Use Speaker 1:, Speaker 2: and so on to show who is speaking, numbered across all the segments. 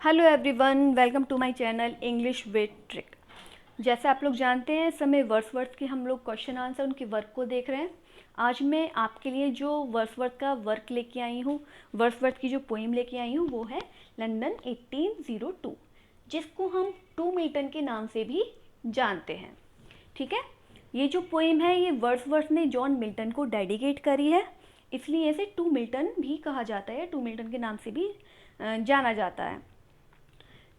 Speaker 1: Hello everyone, welcome to my channel English with trick. जैसे आप लोग जानते हैं, इस समय वर्ड्सवर्थ के हम लोग क्वेश्चन आंसर उनके वर्क को देख रहे हैं। आज मैं आपके लिए जो वर्ड्सवर्थ का वर्क लेके आई हूँ, वर्ड्सवर्थ की जो पोइम लेके आई हूँ, वो है लंदन 1802, जिसको हम टू मिल्टन के नाम से भी जानते हैं। ठीक है, ये जो पोइम है ये वर्ड्सवर्थ ने जॉन मिल्टन को डेडिकेट करी है, इसलिए इसे टू मिल्टन भी कहा जाता है, टू मिल्टन के नाम से भी जाना जाता है।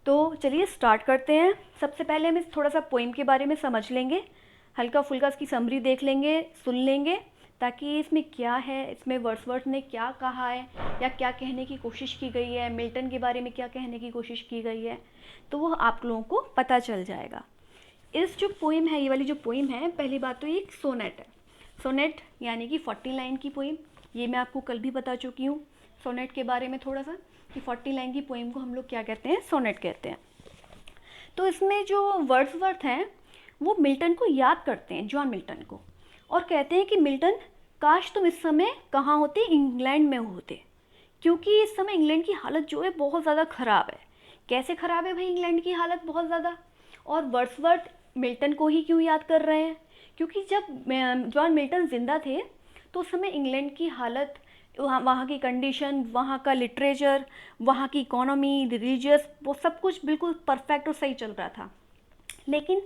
Speaker 1: तो चलिए स्टार्ट करते हैं। सबसे पहले हम इस थोड़ा सा पोइम के बारे में समझ लेंगे, हल्का फुल्का इसकी समरी देख लेंगे, सुन लेंगे, ताकि इसमें क्या है, इसमें वर्ड्सवर्थ ने क्या कहा है या क्या कहने की कोशिश की गई है, मिल्टन के बारे में क्या कहने की कोशिश की गई है, तो वो आप लोगों को पता चल जाएगा। इस जो पोइम है, ये वाली जो पोइम है, पहली बात तो ये एक सोनेट है। सोनेट यानी कि 40 लाइन की पोइम, ये मैं आपको कल भी बता चुकी हूँ सोनेट के बारे में थोड़ा सा, कि 40 लाइन की पोइम को हम लोग क्या कहते हैं, सोनेट कहते हैं। तो इसमें जो वर्ड्सवर्थ हैं वो मिल्टन को याद करते हैं, जॉन मिल्टन को, और कहते हैं कि मिल्टन, काश तुम इस समय कहाँ होते, इंग्लैंड में होते, क्योंकि इस समय इंग्लैंड की हालत जो है बहुत ज़्यादा ख़राब है। कैसे ख़राब है भाई इंग्लैंड की हालत? बहुत ज़्यादा। और वर्ड्सवर्थ मिल्टन को ही क्यों याद कर रहे हैं? क्योंकि जब जॉन मिल्टन ज़िंदा थे तो उस समय इंग्लैंड की हालत, वहाँ की कंडीशन, वहाँ का लिटरेचर, वहाँ की इकोनॉमी, रिलीजियस, वो सब कुछ बिल्कुल परफेक्ट और सही चल रहा था। लेकिन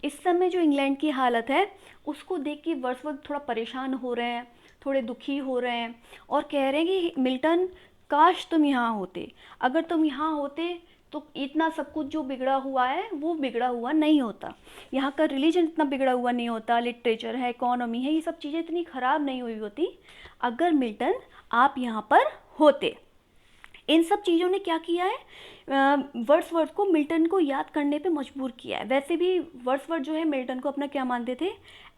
Speaker 1: इस समय जो इंग्लैंड की हालत है उसको देख के वर्ड्सवर्थ थोड़ा परेशान हो रहे हैं, थोड़े दुखी हो रहे हैं, और कह रहे हैं कि मिल्टन, काश तुम यहाँ होते, अगर तुम यहाँ होते तो इतना सब कुछ जो बिगड़ा हुआ है वो बिगड़ा हुआ नहीं होता, यहाँ का रिलीजन इतना बिगड़ा हुआ नहीं होता, लिटरेचर है, इकोनॉमी है, ये सब चीज़ें इतनी ख़राब नहीं हुई होती अगर मिल्टन आप यहाँ पर होते। इन सब चीज़ों ने क्या किया है, वर्ड्सवर्थ को मिल्टन को याद करने पे मजबूर किया है। वैसे भी वर्ड्सवर्थ जो है मिल्टन को अपना क्या मानते थे,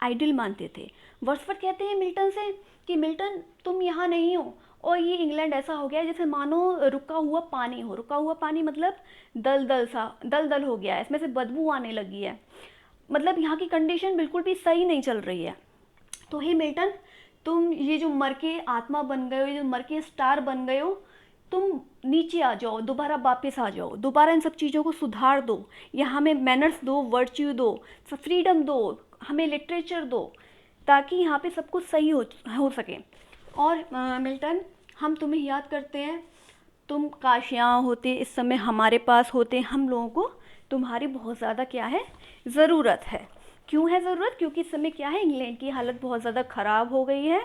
Speaker 1: आइडल मानते थे। वर्ड्सवर्थ कहते हैं मिल्टन से कि मिल्टन तुम यहाँ नहीं हो और ये इंग्लैंड ऐसा हो गया जैसे मानो रुका हुआ पानी हो। रुका हुआ पानी मतलब दल दल हो गया है, इसमें से बदबू आने लगी है, मतलब यहाँ की कंडीशन बिल्कुल भी सही नहीं चल रही है। तो हे मिल्टन, तुम ये जो मर के आत्मा बन गए हो, ये जो मर के स्टार बन गए हो, तुम नीचे आ जाओ, दोबारा वापस आ जाओ, दोबारा इन सब चीज़ों को सुधार दो, या हमें मैनर्स दो, वर्च्यू दो, फ्रीडम दो, हमें लिटरेचर दो, ताकि यहाँ पे सब कुछ सही हो सके। और मिल्टन, हम तुम्हें याद करते हैं, तुम काश यहाँ होते, इस समय हमारे पास होते, हम लोगों को तुम्हारी बहुत ज़्यादा क्या है, ज़रूरत है। क्यों है ज़रूरत? क्योंकि इस समय क्या है, इंग्लैंड की हालत बहुत ज़्यादा ख़राब हो गई है,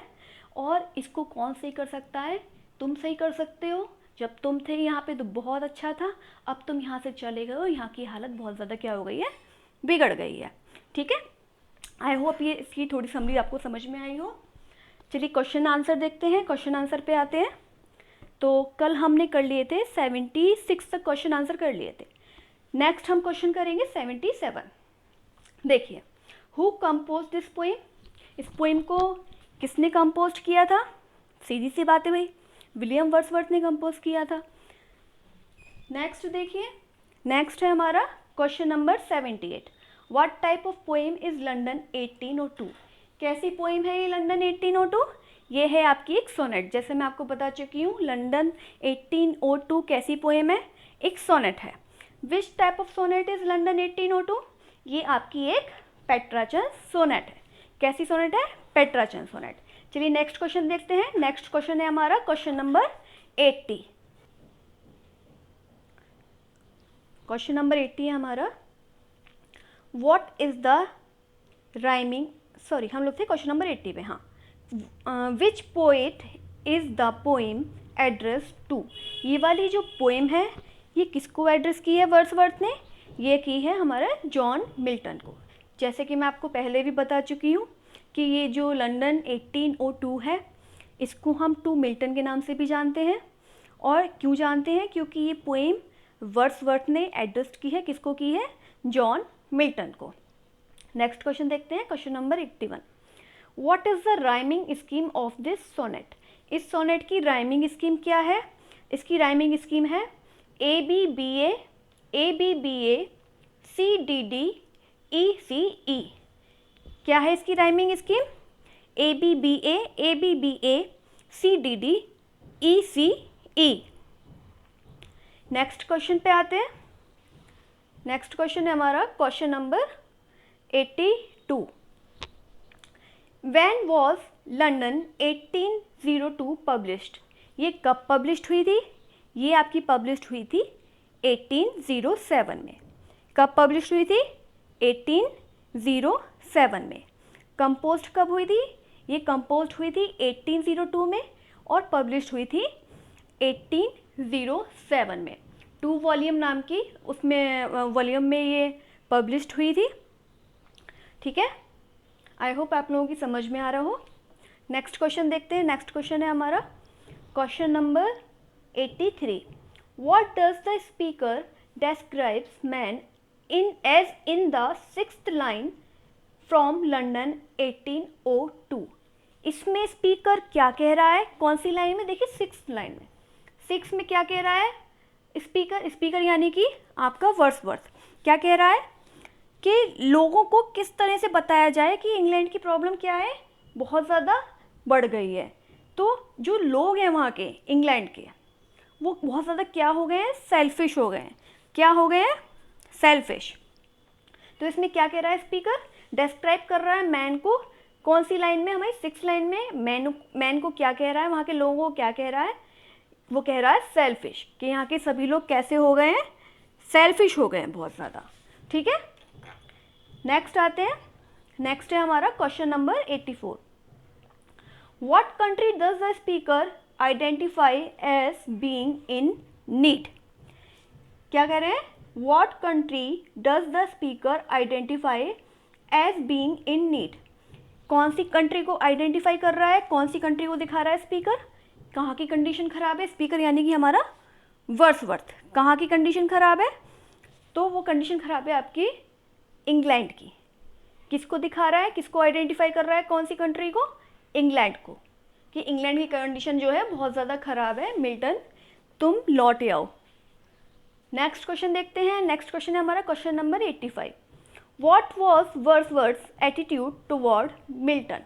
Speaker 1: और इसको कौन सही कर सकता है? तुम सही कर सकते हो। जब तुम थे यहाँ पे तो बहुत अच्छा था, अब तुम यहाँ से चले गए हो, यहाँ की हालत बहुत ज़्यादा क्या हो गई है, बिगड़ गई है। ठीक है, आई होप ये इसकी थोड़ी समरी आपको समझ में आई हो। चलिए क्वेश्चन आंसर देखते हैं, क्वेश्चन आंसर पे आते हैं। तो कल हमने कर लिए थे 76 तक क्वेश्चन आंसर कर लिए थे। नेक्स्ट हम क्वेश्चन करेंगे 77। देखिए, हु कंपोज दिस पोइम, इस पोइम को किसने कंपोज किया था? सीधी सी बात है भाई, विलियम वर्ड्सवर्थ ने कंपोज किया था। नेक्स्ट देखिए, नेक्स्ट है हमारा question number 78। What type of poem is London 1802? कैसी पोइम है ये लंदन 1802? ये है आपकी एक सोनेट। जैसे मैं आपको बता चुकी हूँ, लंदन 1802 कैसी पोइम है, एक सोनेट है। Which type of sonnet is London 1802? ये आपकी एक पेट्राचन सोनेट है। कैसी सोनेट है? पेट्राचन सोनेट। चलिए नेक्स्ट क्वेश्चन देखते हैं। नेक्स्ट क्वेश्चन है हमारा क्वेश्चन नंबर 80। क्वेश्चन नंबर 80 है हमारा, what is the rhyming, sorry हम लोग थे क्वेश्चन नंबर 80 पे। हाँ, which poet is the poem address to? ये वाली जो पोएम है ये किसको एड्रेस की है वर्ड्सवर्थ ने? ये की है हमारे जॉन मिल्टन को। जैसे कि मैं आपको पहले भी बता चुकी हूँ कि ये जो लंदन 1802 है, इसको हम टू मिल्टन के नाम से भी जानते हैं। और क्यों जानते हैं? क्योंकि ये पोएम वर्ड्सवर्थ ने एड्रेस की है, किसको की है? जॉन मिल्टन को। नेक्स्ट क्वेश्चन देखते हैं, question number 81। What is the rhyming scheme of this sonnet? इस सोनेट की राइमिंग स्कीम क्या है? इसकी राइमिंग स्कीम है A B B A, C D D, E C E. क्या है इसकी rhyming scheme? A B B A, C D D, E C E. Next question पे आते हैं। नेक्स्ट क्वेश्चन है हमारा question number 82। When was London 1802 published? ये कब पब्लिश्ड हुई थी? ये आपकी पब्लिश्ड हुई थी 1807 में। कब पब्लिश्ड हुई थी? 1807 में। कंपोज्ड कब हुई थी? ये कंपोज्ड हुई थी 1802 में और पब्लिश्ड हुई थी 1807 में। 2 वॉल्यूम नाम की उसमें वॉल्यूम में ये पब्लिश्ड हुई थी। ठीक है, आई होप आप लोगों की समझ में आ रहा हो। नेक्स्ट क्वेश्चन देखते हैं। नेक्स्ट क्वेश्चन है हमारा question number 83। What does the speaker describes man in the 6th line from London 1802? इसमें स्पीकर क्या कह रहा है? कौन सी लाइन में? देखिए 6th लाइन में। 6 में क्या कह रहा है स्पीकर यानी कि आपका वर्ड्सवर्थ क्या कह रहा है कि लोगों को किस तरह से बताया जाए कि इंग्लैंड की प्रॉब्लम क्या है, बहुत ज़्यादा बढ़ गई है। तो जो लोग हैं वहाँ के इंग्लैंड के, वो बहुत ज़्यादा क्या हो गए हैं? सेल्फिश हो गए हैं। क्या हो गए हैं? सेल्फिश। तो इसमें क्या कह रहा है स्पीकर? डिस्क्राइब कर रहा है मैन को। कौन सी लाइन में? हमारी 6th लाइन में। मैन को क्या कह रहा है? वहाँ के लोगों को क्या कह रहा है? वो कह रहा है सेल्फिश, कि यहाँ के सभी लोग कैसे हो गए हैं? सेल्फिश हो गए हैं बहुत ज़्यादा। ठीक है, नेक्स्ट आते हैं। नेक्स्ट है हमारा question number 84। What country does the speaker identify as being in need? क्या कह रहे हैं? What country does the speaker identify as being in need? कौन सी कंट्री को आइडेंटिफाई कर रहा है? कौन सी कंट्री को दिखा रहा है स्पीकर? कहाँ की कंडीशन खराब है? स्पीकर यानी कि हमारा वर्ड्सवर्थ। कहाँ की कंडीशन खराब है? तो वो कंडीशन खराब है आपकी इंग्लैंड की। किसको दिखा रहा है? किसको आइडेंटिफाई कर रहा है? कौन सी कंट्री को? इंग्लैंड को, कि इंग्लैंड की कंडीशन जो है बहुत ज़्यादा खराब है, मिल्टन तुम लौट आओ। नेक्स्ट क्वेश्चन देखते हैं। नेक्स्ट क्वेश्चन है हमारा question number 85। What was Wordsworth attitude toward Milton?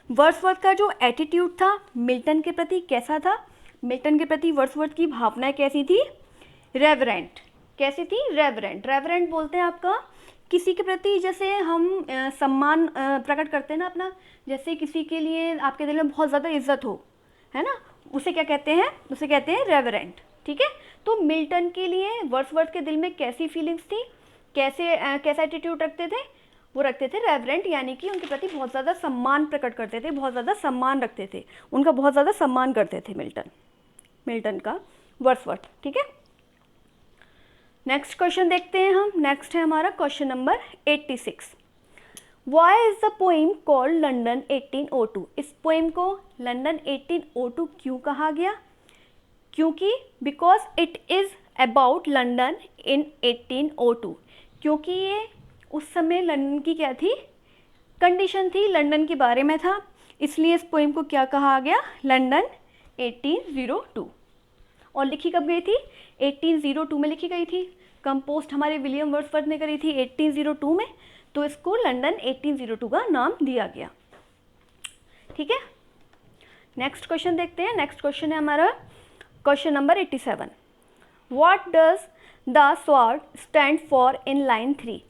Speaker 1: Wordsworth का जो एटीट्यूड था मिल्टन के प्रति कैसा था? मिल्टन के प्रति वर्ड्सवर्थ की भावनाएं कैसी थी? रेवरेंट। कैसी थी? रेवरेंट। रेवरेंट बोलते हैं आपका किसी के प्रति जैसे हम सम्मान प्रकट करते हैं ना अपना, जैसे किसी के लिए आपके दिल में बहुत ज़्यादा इज्जत हो, है ना, उसे क्या कहते हैं? उसे कहते हैं रेवरेंट। ठीक है, तो मिल्टन के लिए वर्ड्सवर्थ के दिल में कैसी फीलिंग्स थी? कैसा एटीट्यूड रखते थे? वो रखते थे रेवरेंट, यानी कि उनके प्रति बहुत ज़्यादा सम्मान प्रकट करते थे, बहुत ज़्यादा सम्मान रखते थे, उनका बहुत ज़्यादा सम्मान करते थे मिल्टन का वर्ड्सवर्थ। ठीक है, नेक्स्ट क्वेश्चन देखते हैं हम। नेक्स्ट है हमारा question number 86। Why is the poem called London 1802? इस पोइम को लंदन 1802 क्यों कहा गया? क्योंकि because it is about London इन 1802, क्योंकि ये उस समय लंदन की क्या थी? कंडीशन थी, लंदन के बारे में था, इसलिए इस पोइम को क्या कहा गया? लंदन 1802। और लिखी कब गई थी? 1802 में लिखी गई थी। कंपोस्ट हमारे विलियम वर्ड्सवर्थ ने करी थी 1802 में, तो इसको लंदन 1802 का नाम दिया गया। ठीक है, नेक्स्ट क्वेश्चन देखते हैं। नेक्स्ट क्वेश्चन है हमारा question number 87। What does the sword stand for in line 3?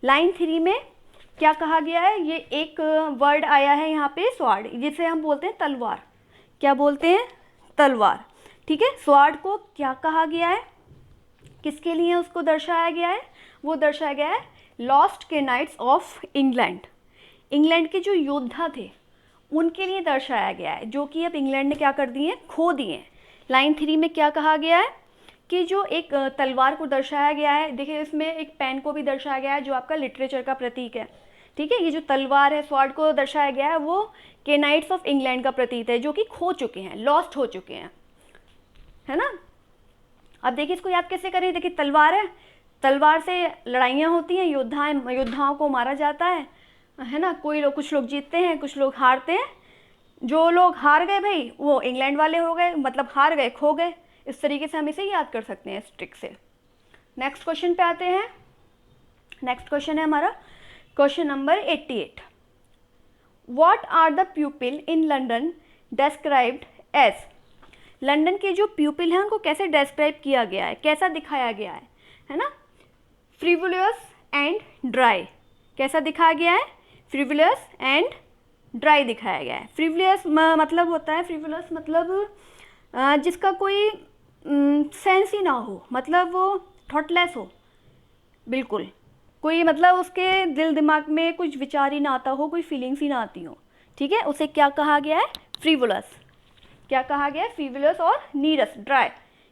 Speaker 1: Line 3 में क्या कहा गया है? ये एक वर्ड आया है यहाँ पे स्वॉर्ड, जिसे हम बोलते हैं तलवार। क्या बोलते हैं? तलवार। ठीक है, स्वॉर्ड को क्या कहा गया है? किसके लिए उसको दर्शाया गया है? वो दर्शाया गया है लॉस्ट के नाइट्स ऑफ इंग्लैंड। इंग्लैंड के जो योद्धा थे उनके लिए दर्शाया गया है, जो कि अब इंग्लैंड ने क्या कर दिए? खो दिए। लाइन 3 में क्या कहा गया है कि जो एक तलवार को दर्शाया गया है, देखिए इसमें एक पेन को भी दर्शाया गया है जो आपका लिटरेचर का प्रतीक है। ठीक है, ये जो तलवार है, स्वॉर्ड को दर्शाया गया है, वो केनाइट्स ऑफ इंग्लैंड का प्रतीक है, जो कि खो चुके हैं, लॉस्ट हो चुके हैं, है ना। अब देखिए इसको याद कैसे करें? देखिए तलवार है, तलवार से लड़ाइयाँ होती हैं, योद्धाओं को मारा जाता है ना। कुछ लोग जीतते हैं, कुछ लोग हारते हैं। जो लोग हार गए भाई वो इंग्लैंड वाले हो गए, मतलब हार गए, खो गए। इस तरीके से हम इसे याद कर सकते हैं इस ट्रिक से। नेक्स्ट क्वेश्चन पे आते हैं। नेक्स्ट क्वेश्चन है हमारा question number 88। What are the people in London described as? London के जो पीपल हैं उनको कैसे डिस्क्राइब किया गया है, कैसा दिखाया गया है ना, फ्रिवुलस एंड ड्राई। कैसा दिखाया गया है, फ्रिवुलस एंड ड्राई दिखाया गया है। फ्रिवुलस मतलब होता है, फ्रिवुलस मतलब जिसका कोई सेंस ही ना हो, मतलब वो थॉटलेस हो, बिल्कुल कोई मतलब उसके दिल दिमाग में कुछ विचार ही ना आता हो, कोई फीलिंग्स ही ना आती हो, ठीक है, उसे क्या कहा गया है, फ्रिवुलस। क्या कहा गया है, फ्रिवुलस और नीरस, ड्राई,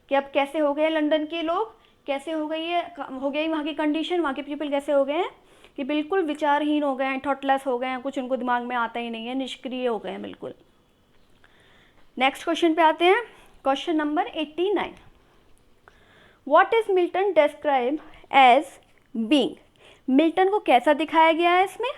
Speaker 1: कि अब कैसे हो गए लंदन के लोग, कैसे हो गई है, हो गई वहाँ की कंडीशन, वहाँ के पीपल कैसे हो गए हैं कि बिल्कुल विचारहीन हो गए हैं, थॉटलेस हो गए हैं, कुछ उनको दिमाग में आता ही नहीं है, निष्क्रिय हो गए हैं बिल्कुल। नेक्स्ट क्वेश्चन पे आते हैं, question number 89। What is Milton describe as being. Milton को कैसा दिखाया गया है, इसमें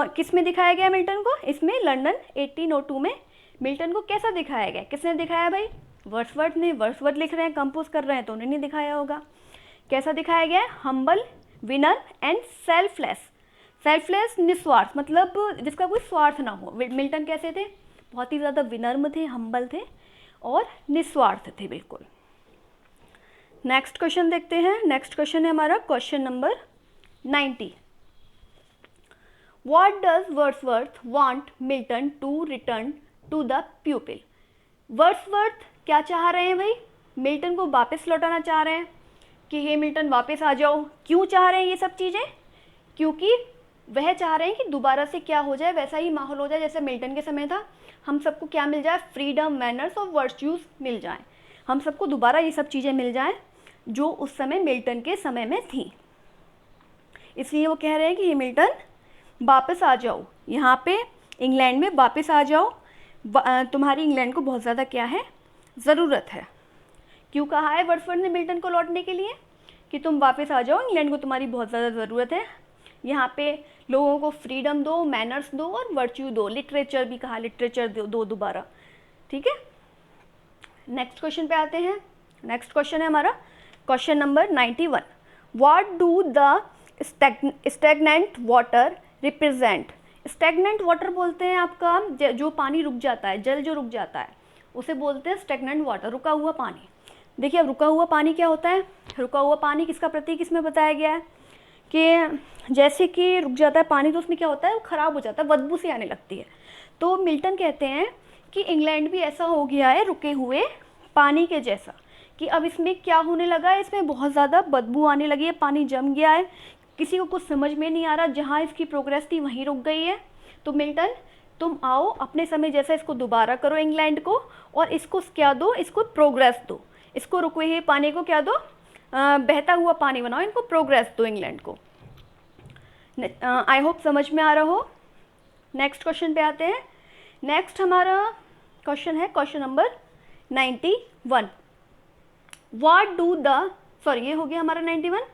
Speaker 1: किस में दिखाया गया मिल्टन को, इसमें लंदन 1802 में मिल्टन को कैसा दिखाया गया, किसने दिखाया भाई, वर्ड्सवर्थ ने। वर्ड्सवर्थ लिख रहे हैं, कंपोज कर रहे हैं, तो उन्होंने दिखाया होगा। कैसा दिखाया गया है, humble, winner and selfless. Selfless निस्वार्थ, मतलब जिसका कोई स्वार्थ ना हो। मिल्टन कैसे थे, बहुत ही ज़्यादा विनम्र थे, हम्बल थे और निस्वार्थ थे बिल्कुल। नेक्स्ट क्वेश्चन देखते हैं। नेक्स्ट क्वेश्चन है हमारा question number 90। What does Wordsworth want Milton to return to the pupil? Wordsworth क्या चाह रहे हैं भाई, मिल्टन को वापस लौटाना चाह रहे हैं कि हे मिल्टन वापस आ जाओ। क्यों चाह रहे हैं ये सब चीज़ें, क्योंकि वह चाह रहे हैं कि दोबारा से क्या हो जाए, वैसा ही माहौल हो जाए जैसे मिल्टन के समय था। हम सबको क्या मिल जाए, फ्रीडम, मैनर्स और वर्च्यूज़ मिल जाएं। हम सबको दोबारा ये सब चीज़ें मिल जाएं जो उस समय मिल्टन के समय में थी। इसलिए वो कह रहे हैं कि हे मिल्टन वापस आ जाओ, यहाँ पे इंग्लैंड में वापस आ जाओ, तुम्हारी इंग्लैंड को बहुत ज़्यादा क्या है, ज़रूरत है। क्यों कहा है वर्ड्सवर्थ ने मिल्टन को लौटने के लिए, कि तुम वापस आ जाओ, इंग्लैंड को तुम्हारी बहुत ज़्यादा ज़रूरत है, यहाँ पे लोगों को फ्रीडम दो, मैनर्स दो और वर्च्यू दो, लिटरेचर भी कहा, लिटरेचर दो दोबारा, ठीक है। नेक्स्ट क्वेश्चन पे आते हैं। नेक्स्ट क्वेश्चन है हमारा question number 91। What do the stagnant water represent. Stagnant water बोलते हैं आपका जो पानी रुक जाता है, जल जो रुक जाता है उसे बोलते हैं स्टैग्नेंट वाटर, रुका हुआ पानी। देखिए अब रुका हुआ पानी क्या होता है, रुका हुआ पानी किसका प्रतीक इसमें बताया गया है कि जैसे कि रुक जाता है पानी तो उसमें क्या होता है, वो ख़राब हो जाता है, बदबू सी आने लगती है। तो मिल्टन कहते हैं कि इंग्लैंड भी ऐसा हो गया है रुके हुए पानी के जैसा, कि अब इसमें क्या होने लगा है, इसमें बहुत ज़्यादा बदबू आने लगी है, पानी जम गया है, किसी को कुछ समझ में नहीं आ रहा, जहाँ इसकी प्रोग्रेस थी वहीं रुक गई है। तो मिल्टन तुम आओ, अपने समय जैसा इसको दोबारा करो इंग्लैंड को, और इसको क्या दो, इसको प्रोग्रेस दो, इसको रुके हुए पानी को क्या दो, बहता हुआ पानी बनाओ, इनको प्रोग्रेस दो इंग्लैंड को। आई होप समझ में आ रहा हो। नेक्स्ट क्वेश्चन पे आते हैं। नेक्स्ट हमारा क्वेश्चन है question number 91। What do the, sorry ये हो गया हमारा 91।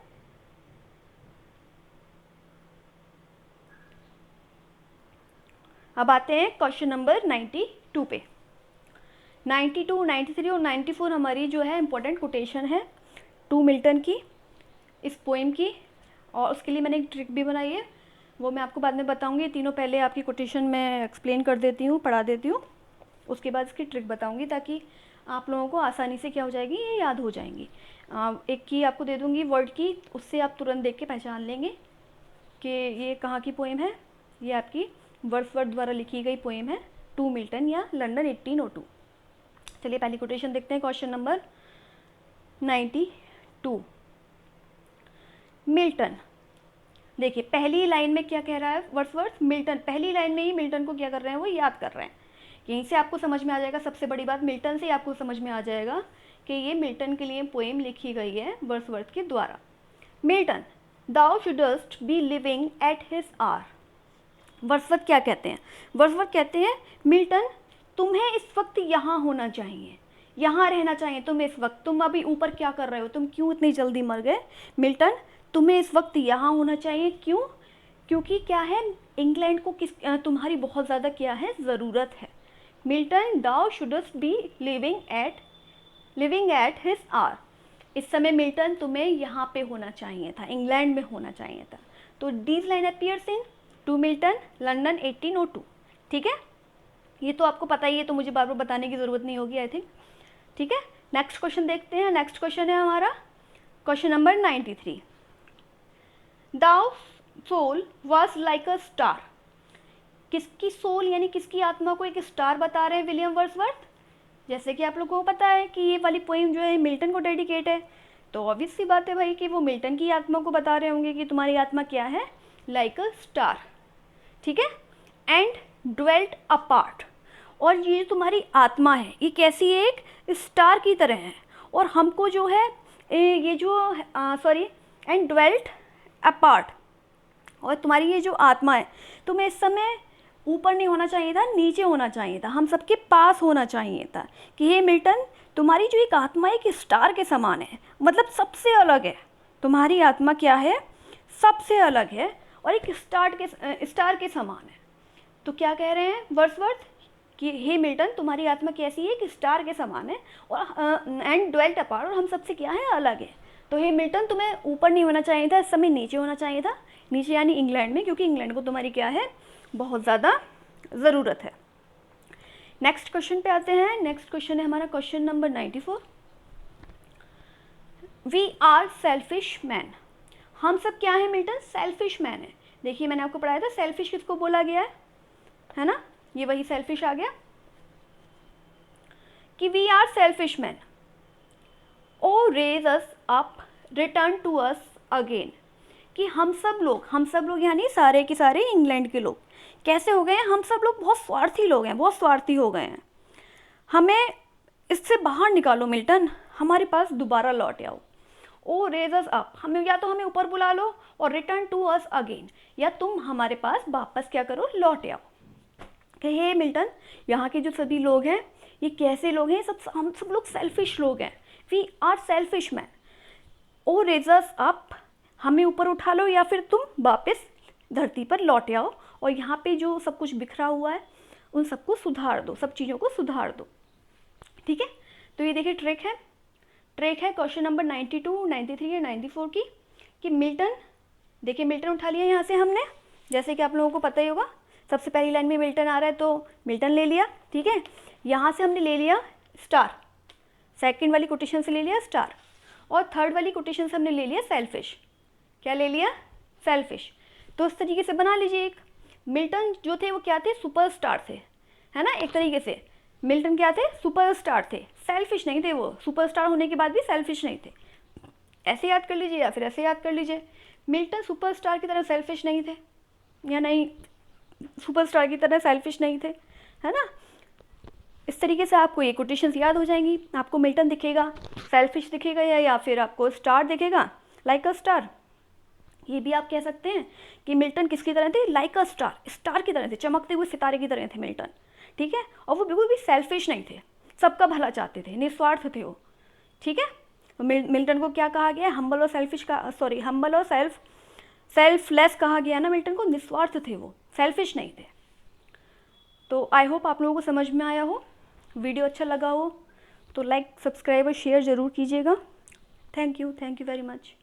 Speaker 1: अब आते हैं क्वेश्चन नंबर 92 पे। 92, 93 और 94 हमारी जो है इंपॉर्टेंट कोटेशन है टू मिल्टन की, इस पोएम की, और उसके लिए मैंने एक ट्रिक भी बनाई है, वो मैं आपको बाद में बताऊंगी। तीनों पहले आपकी कोटेशन में एक्सप्लेन कर देती हूँ, पढ़ा देती हूँ, उसके बाद इसकी ट्रिक बताऊंगी ताकि आप लोगों को आसानी से क्या हो जाएगी, ये याद हो जाएंगी। एक की आपको दे दूँगी वर्ड की, उससे आप तुरंत देख के पहचान लेंगे कि ये कहाँ की पोएम है। ये आपकी वर्ड्सवर्थ द्वारा लिखी गई पोएम है टू मिल्टन या लंदन 1802। चलिए पहली कोटेशन देखते हैं, क्वेश्चन नंबर 92। मिल्टन, देखिए पहली लाइन में क्या कह रहा है वर्ड्सवर्थ, मिल्टन, पहली लाइन में ही मिल्टन को क्या कर रहे हैं, वो याद कर रहे हैं। यहीं से आपको समझ में आ जाएगा, सबसे बड़ी बात मिल्टन से आपको समझ में आ जाएगा कि ये मिल्टन के लिए पोएम लिखी गई है वर्ड्सवर्थ के द्वारा। Milton, thou shouldst be living at his hour. Wordsworth क्या कहते हैं, वर्ड्सवर्थ कहते हैं मिल्टन तुम्हें इस वक्त यहाँ होना चाहिए, यहाँ रहना चाहिए तुम इस वक्त, तुम अभी ऊपर क्या कर रहे हो, तुम क्यों इतनी जल्दी मर गए, मिल्टन तुम्हें इस वक्त यहाँ होना चाहिए। क्यों, क्योंकि क्या है, इंग्लैंड को तुम्हारी बहुत ज़्यादा क्या है, ज़रूरत है। Milton thou shouldst be living at his hour. इस समय मिल्टन तुम्हें यहाँ पे होना चाहिए था, इंग्लैंड में होना चाहिए था। तो these line appears in to Milton London 1802, ठीक है। ये तो आपको पता ही है, तो मुझे बार बार बताने की ज़रूरत नहीं होगी आई थिंक। ठीक है, नेक्स्ट क्वेश्चन देखते हैं। नेक्स्ट क्वेश्चन है हमारा question number 93। The soul was like a star. किसकी सोल यानी किसकी आत्मा को एक स्टार बता रहे हैं विलियम वर्ड्सवर्थ। जैसे कि आप लोगों को पता है कि ये वाली पोइम जो है मिल्टन को डेडिकेट है, तो ऑब्वियस सी बात है भाई कि वो मिल्टन की आत्मा को बता रहे होंगे कि तुम्हारी आत्मा क्या है, लाइक अ स्टार। ठीक है, एंड ड्वेल्ट अपार्ट। और ये जो तुम्हारी आत्मा है ये कैसी है, एक स्टार की तरह है। और हमको जो है ये जो एंड ड्वेल्ट अपार्ट। और तुम्हारी ये जो आत्मा है तुम्हें इस समय ऊपर नहीं होना चाहिए था, नीचे होना चाहिए था, हम सबके पास होना चाहिए था। कि हे मिल्टन, तुम्हारी जो एक आत्मा एक स्टार के समान है, मतलब सबसे अलग है। तुम्हारी आत्मा क्या है, सबसे अलग है और एक स्टार के समान है। तो क्या कह रहे हैं वर्ड्सवर्थ कि हे मिल्टन, तुम्हारी आत्मा कैसी है, एक स्टार के समान है और एंड ड्वेल्ट अपार्ट, और हम सबसे क्या है, अलग है। तो हे मिल्टन, तुम्हें ऊपर नहीं होना चाहिए था, इस समय नीचे होना चाहिए था। नीचे यानी इंग्लैंड में, क्योंकि इंग्लैंड को तुम्हारी क्या है, बहुत ज़्यादा ज़रूरत है। नेक्स्ट क्वेश्चन पे आते हैं। नेक्स्ट क्वेश्चन है हमारा question number 94। We are selfish man. हम सब क्या है मिल्टन, सेल्फिश मैन है। देखिए मैंने आपको पढ़ाया था सेल्फिश किसको बोला गया है ना, ये वही सेल्फिश आ गया कि we are selfish man oh raise us up return to us again. कि हम सब लोग यानी सारे के सारे इंग्लैंड के लोग कैसे हो गए हैं, हम सब लोग बहुत स्वार्थी लोग हैं, बहुत स्वार्थी हो गए हैं। हमें इससे बाहर निकालो मिल्टन, हमारे पास दोबारा लौट आओ। ओ रेज अस अप, हमें या तो हमें ऊपर बुला लो, और रिटर्न टू अस अगेन, या तुम हमारे पास वापस क्या करो, लौट आओ। कि हे मिल्टन, यहाँ के जो सभी लोग हैं ये कैसे लोग हैं, हम सब लोग सेल्फिश लोग हैं। We are selfish man oh raise us up, हमें ऊपर उठा लो या फिर तुम वापस धरती पर लौट आओ, और यहाँ पे जो सब कुछ बिखरा हुआ है उन सबको सुधार दो, सब चीज़ों को सुधार दो। ठीक है, तो ये देखिए ट्रिक है क्वेश्चन नंबर 92, 93 या 94 की। कि मिल्टन, देखिए मिल्टन उठा लिया यहाँ से हमने, जैसे कि आप लोगों को पता ही होगा, सबसे पहली लाइन में मिल्टन आ रहा है तो मिल्टन ले लिया। ठीक है, यहाँ से हमने ले लिया स्टार, सेकेंड वाली कोटेशन से ले लिया स्टार, और थर्ड वाली कोटेशन से हमने ले लिया सेल्फिश। क्या ले लिया, सेल्फिश। तो इस तरीके से बना लीजिए एक। मिल्टन जो थे वो क्या थे, सुपरस्टार थे, है ना। एक तरीके से मिल्टन क्या थे, सुपरस्टार थे, सेल्फिश नहीं थे वो। सुपरस्टार होने के बाद भी सेल्फिश नहीं थे। ऐसे याद कर लीजिए या फिर ऐसे याद कर लीजिए। मिल्टन सुपरस्टार की तरह सेल्फिश नहीं थे, या नहीं सुपरस्टार की तरह सेल्फिश नहीं थे, है ना। इस तरीके से आपको ये कोटेशंस याद हो जाएंगी। आपको मिल्टन दिखेगा, सेल्फिश दिखेगा, या फिर आपको स्टार दिखेगा, लाइक अ स्टार। ये भी आप कह सकते हैं कि मिल्टन किसकी तरह थे, लाइक अ स्टार, स्टार की तरह थे, चमकते हुए सितारे की तरह थे मिल्टन। ठीक है, और वो बिल्कुल भी सेल्फिश नहीं थे, सबका भला चाहते थे, निस्वार्थ थे वो। ठीक है, मिल्टन को क्या कहा गया, हम्बल और सेल्फिश का, हम्बल और सेल्फलेस कहा गया ना मिल्टन को, निस्वार्थ थे वो, सेल्फिश नहीं थे। तो आई होप आप लोगों को समझ में आया हो। वीडियो अच्छा लगा हो तो लाइक, सब्सक्राइब और शेयर ज़रूर कीजिएगा। Thank you very much.